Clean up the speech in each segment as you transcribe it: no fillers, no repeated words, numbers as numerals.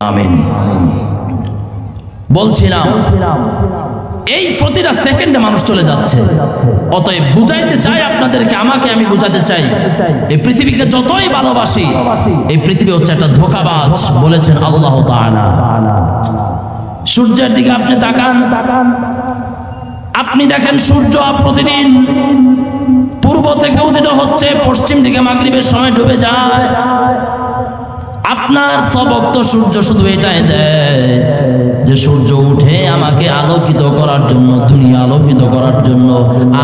আমিন। বলছিলাম এই প্রতিটা সেকেন্ডে মানুষ চলে যাচ্ছে। অতএব বুঝাইতে চাই আপনাদেরকে, আমাকে আমি বুঝাতে চাই, এই পৃথিবীকে যতই ভালোবাসি, এই পৃথিবী হচ্ছে একটা ধোঁকাবাজ, বলেছেন আল্লাহ তাআলা। সূর্যের দিকে আপনি তাকান, আপনি দেখেন সূর্য প্রতিদিন পূর্ব থেকে উদিত হচ্ছে, পশ্চিম দিকে মাগরিবের সময় ডুবে যায়। আপনার সবক তো সূর্য শুধু এটাই দেয় যে সূর্য উঠে আমাকে আলোকিত করার জন্য, দুনিয়া আলোকিত করার জন্য।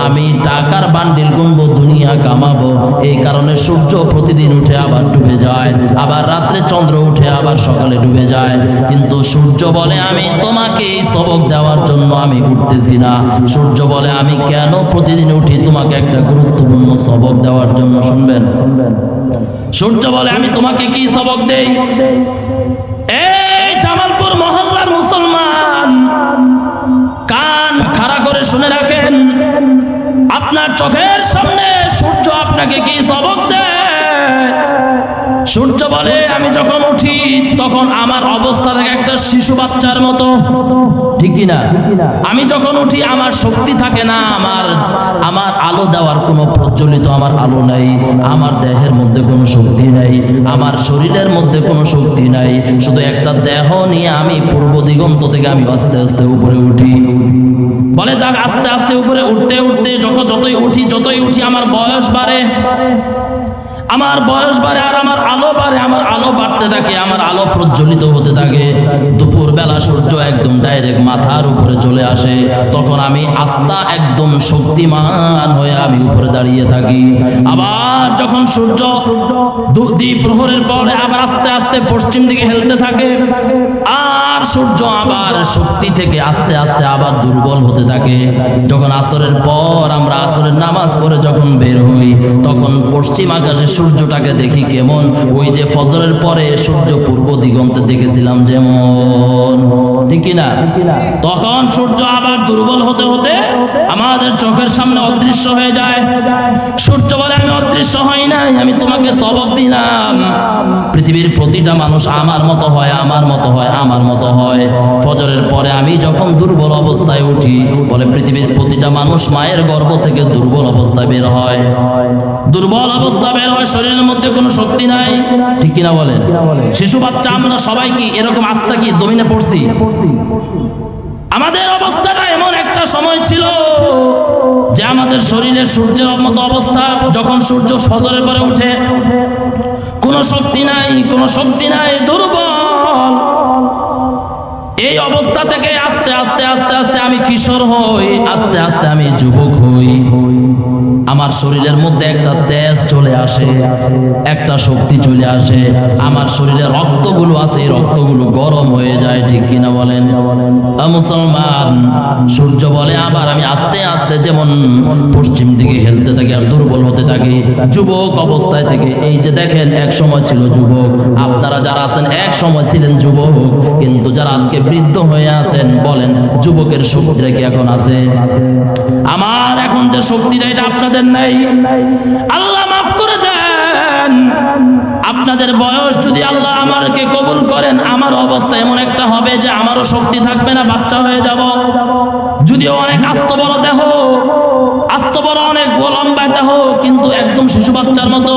আমি টাকার বান্ডিল গুনবো, দুনিয়া কামাবো, এই কারণে সূর্য প্রতিদিন উঠে আবার ডুবে যায়, আবার রাত্রে চন্দ্র উঠে আবার সকালে ডুবে যায়। কিন্তু সূর্য বলে আমি তোমাকে এই সবক দেওয়ার জন্য আমি উঠতেছি না। সূর্য বলে আমি কেন প্রতিদিন উঠি, তোমাকে একটা গুরুত্বপূর্ণ সবক দেওয়ার জন্য। শুনবেন, সূর্য বলে আমি তোমাকে কি সবক দেই? এই জামালপুর মহল্লার মুসলমান, কান খাড়া করে শুনে রাখেন, আপনার চোখের সামনে সূর্য আপনাকে কি সবক দেয়? সূর্য বলে আমি যখন উঠি তখন আমার অবস্থা থাকে একটা শিশু বাচ্চার মতো, ঠিক কিনা? আমি যখন উঠি আমার শক্তি থাকে না, আমার আলো দেওয়ার কোনো প্রজ্বলিত আমার আলো নাই, আমার দেহের মধ্যে কোনো শক্তি নাই, আমার শরীরের মধ্যে কোনো শক্তি নাই, শুধু একটা দেহ নিয়ে আমি পূর্ব দিগন্ত থেকে আমি আস্তে আস্তে উপরে উঠি। বলে যাক আস্তে আস্তে উপরে উঠতে উঠতে যতই উঠি আমার বয়স বাড়ে, আমার বয়স বাড়ে, আর আমার আলো বাড়ে, আমার আলো বাড়তে থাকে, আমার আলো প্রজ্বলিত হতে থাকে। দুপুর বেলা সূর্য একদম ডাইরেক্ট মাথার উপরে চলে আসে, তখন আমি আস্তা একদম শক্তিমান হয়ে আমি উপরে দাঁড়িয়ে থাকি। আবার যখন সূর্য দ্বিপ্রহরের পরে আবার আস্তে আস্তে পশ্চিম দিকে হেলতে থাকে, আর সূর্য আবার শক্তি থেকে আস্তে আস্তে আবার দুর্বল হতে থাকে। যখন আসরের পর আমরা আসরের নামাজ পড়ে যখন বের হই, তখন পশ্চিম আকাশে সূর্যটাকে দেখি কেমন, ওই যে ফজরের পরে সূর্য পূর্ব দিগন্তে দেখেছিলাম যেমন, ঠিক না? তখন সূর্য আবার দুর্বল হতে হতে আমাদের চোখের সামনে অদৃশ্য হয়ে যায়। সূর্য বলে আমি অদৃশ্য হই নাই, আমি তোমাকে সবক দিলাম। পৃথিবীর প্রতিটা মানুষ আমার মতো হয়, আমার মতো হয়, আমার মতো হয়। ফজরের পরে আমি যখন দুর্বল অবস্থায় উঠি, বলে পৃথিবীর প্রতিটা মানুষ মায়ের গর্ভ থেকে দুর্বল অবস্থায় বের হয়, দুর্বল অবস্থা বের হয়, শরীরের মধ্যে কোনো শক্তি নাই, ঠিক কিনা বলেন? শিশু বাচ্চা আমরা সবাই কি এরকম আস্থা কি জমিনে পড়ছি? আমাদের অবস্থাটা এমন একটা সময় ছিল যে আমাদের শরীরে সূর্যের মতো অবস্থা, যখন সূর্য ফজরের পরে উঠে কোনো শক্তি নাই, কোনো শক্তি নাই, দুর্বল। এই অবস্থা থেকে আস্তে আস্তে আস্তে আস্তে আমি কিশোর হই, আস্তে আস্তে আমি যুবক হই। আমার শরীরের মধ্যে একটা তেজ চলে আসে, একটা শক্তি চলে আসে, আমার শরীরে রক্তগুলো আছে, এই রক্তগুলো গরম হয়ে যায়, ঠিক কিনা বলেন? মুসলমান, সূর্য বলে আবার আমি আস্তে আস্তে যেমন পশ্চিম দিকে হেলতে থাকি আর দুর্বল হতে থাকি, যুবক অবস্থায় থেকে। এই যে দেখেন এক সময় ছিল যুবক, আপনারা যারা আছেন এক সময় ছিলেন যুবক, কিন্তু যারা আজকে বৃদ্ধ হয়ে আছেন, বলেন যুবকের শক্তিটা কি এখন আছে? আমার এখন যে শক্তিটা এটা আপনাদের নাই। আল্লাহ মাফ করে দেন, আপনাদের বয়স যদি আল্লাহ আমাকে কবুল করেন, আমার অবস্থা এমন একটা হবে যে আমারও শক্তি থাকবে না, বাচ্চা হয়ে যাব। যদিও অনেক আস্ত বড় দেহ, আস্ত বড় অনেক লম্বা দেহ, কিন্তু একদম শিশু বাচ্চার মতো।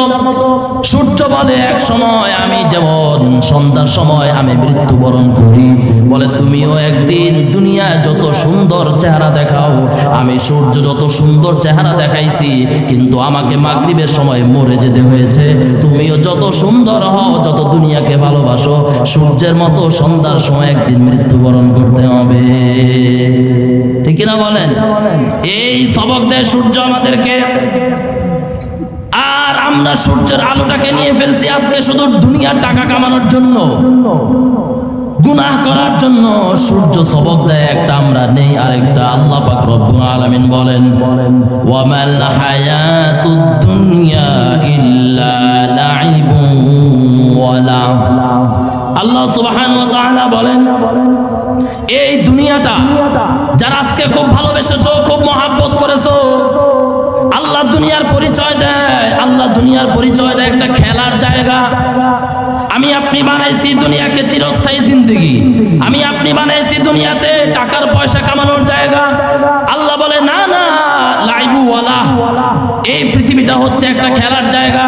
সূর্য বলে এক সময় আমি যেমন সন্ধ্যার সময় আমি মৃত্যুবরণ করি, বলে তুমিও একদিন দুনিয়ায় যত সুন্দর চেহারা দেখাও, আমি সূর্য যত সুন্দর চেহারা দেখাইছি, কিন্তু আমাকে মাগরিবের সময় মরে যেতে হয়েছে। তুমিও যত সুন্দর হও, যত দুনিয়াকে ভালোবাসো, সূর্যের মতো সন্ধ্যার সময় একদিন মৃত্যুবরণ করতে হবে, ঠিক না বলেন? এই সবক দেয় সূর্য আমাদেরকে। আর আমরা সূর্যের আলোটাকে নিয়ে ফেলছি আজকে শুধু দুনিয়ার টাকা কামানোর জন্য, গুনাহ করার জন্য। সূর্য সবক দেয় একটা, আমরা নেই আরেকটা। আল্লাহ পাক রব্বুল আলামিন বলেন ওয়ামাল হায়াতুদ দুনিয়া ইল্লা লাইবুন ওয়া লাহব। আল্লাহ সুবহানাহু ওয়া তাআলা বলেন এই দুনিয়াটা যারা আজকে খুব ভালোবেসেছো, খুব মহাব্বত করেছো, আল্লাহ দুনিয়ার পরিচয় দেয়, আল্লাহ দুনিয়ার পরিচয় দেয় একটা খেলার জায়গা। আমি আপনি বানাইছি দুনিয়াকে চিরস্থায়ী আমি বানাইছি দুনিয়াতে টাকার পয়সা কামানোর জায়গা। আল্লাহ বলে না না, লাইবু ওয়ালা, এই পৃথিবীটা হচ্ছে একটা খেলার জায়গা।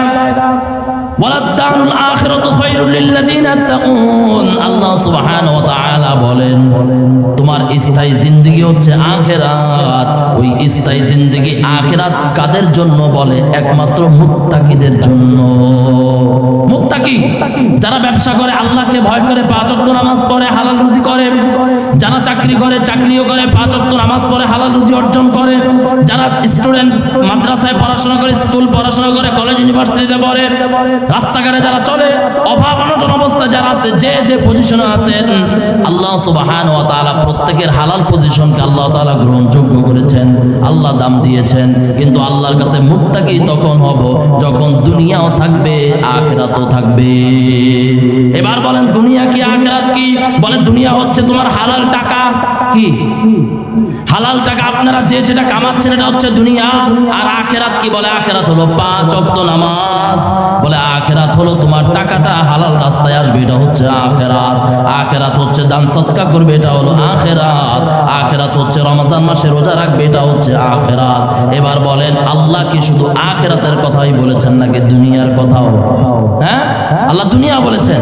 ওয়ালাদ-দারুল আখিরাতু খায়রুল লিল্লাযিনা ইয়াত্তাকুন। আল্লাহ সুবহানাহু ওয়া তাআলা বলেন তোমার স্থায়ী জিন্দেগি হচ্ছে আখিরাত। ওই স্থায়ী জিন্দেগি আখিরাত কাদের জন্য বলে? একমাত্র মুত্তাকিদের জন্য। মুত্তাকি যারা ব্যবসা করে, আল্লাহকে ভয় করে, 5 ওয়াক্ত নামাজ পড়ে, হালাল রুজি করে, যারা চাকরি করে, চাকরিও করে, 5 ওয়াক্ত নামাজ পড়ে, হালাল রুজি অর্জন করে, যারা স্টুডেন্ট মাদ্রাসায় পড়াশোনা করে, স্কুল পড়াশোনা করে, কলেজ ইউনিভার্সিটিতে পড়ে, রাস্তাঘাটে যারা চলে, অভাব অনটন অবস্থায় যারা আছে, যে যে পজিশনে আছেন, আল্লাহ সুবহানাহু ওয়া তাআলা প্রত্যেকের হালাল পজিশনকে আল্লাহ তাআলা গ্রহণযোগ্য করেছেন, আল্লাহ দাম দিয়েছেন। কিন্তু আল্লাহর কাছে মুত্তাকি তখন হব যখন দুনিয়াও থাকবে, আখিরাতও থাকবে। এবার বলেন দুনিয়া কি আখিরাত কি? বলেন দুনিয়া হচ্ছে তোমার হালাল টাকা। কি হালাল টাকা? আপনারা যে যেটা কামাচ্ছেন এটা হচ্ছে দুনিয়া। আর আখিরাত কি? বলে আখিরাত হলো 5 ওয়াক্ত নামাজ। বলে আখিরাত হলো তোমার টাকাটা হালাল রাস্তায় আসবে, এটা হচ্ছে আখিরাত। আখিরাত হচ্ছে দান সদকা করবে, এটা হলো আখিরাত। আখিরাত হচ্ছে রমজান মাসে রোজা রাখবে, এটা হচ্ছে আখিরাত। এবার বলেন আল্লাহ কি শুধু আখিরাতের কথাই বলেছেন নাকি দুনিয়ার কথাও? হ্যাঁ, আল্লাহ দুনিয়া বলেছেন।